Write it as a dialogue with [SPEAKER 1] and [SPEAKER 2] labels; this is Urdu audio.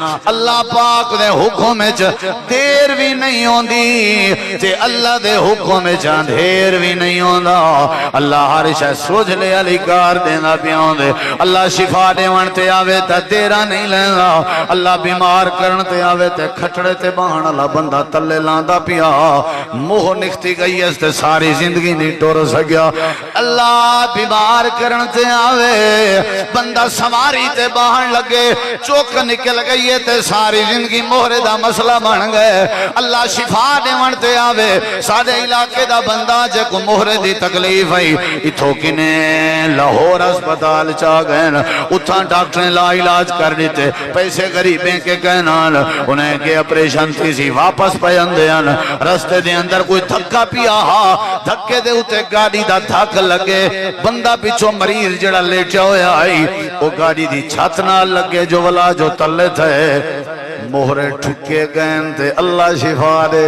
[SPEAKER 1] اللہ پاک دے حکم وچ دیر بھی نہیں ہوندی تے اللہ دے حکم وچ اندھیر بھی نہیں ہوندا اللہ ہر شے سوجھ لے علی کار دیندا پیا ہوندے اللہ شفا دیون تے آوے تے دیرا نہیں لیندا اللہ بیمار کرن تے آوے تے کھٹڑے تے باہن والا بندہ تلے لاندا پیا موہ نکتی گئی اس تے ساری زندگی نہیں ٹر سکیا اللہ بیمار کرن تے آوے بندہ سواری تے باہن لگے چوک نکل گئی تے ساری زندگی مہرے دا مسئلہ بن گئے اللہ شفا دیون تے آوے سارے علاقے دا بندہ جے کو مہرے دی تکلیف ہے اتھو کنے لاہور اسپتال چاہ گئے اتھاں ڈاکٹریں لا علاج کر دیتے پیسے غریبیں کے کہنان انہیں کہ اپریشن تھی سی واپس پیندیاں رستے دے اندر کوئی دھکا پیا دھکے دے اتے گاڑی دا دھک لگے بندہ پیچھو مریض جڑا لیٹا ہویا آئی وہ گاڑی دی چھت نہ لگے جو ولا جو تلے تھے مہرے ٹھکے گئے تھے اللہ شفا دے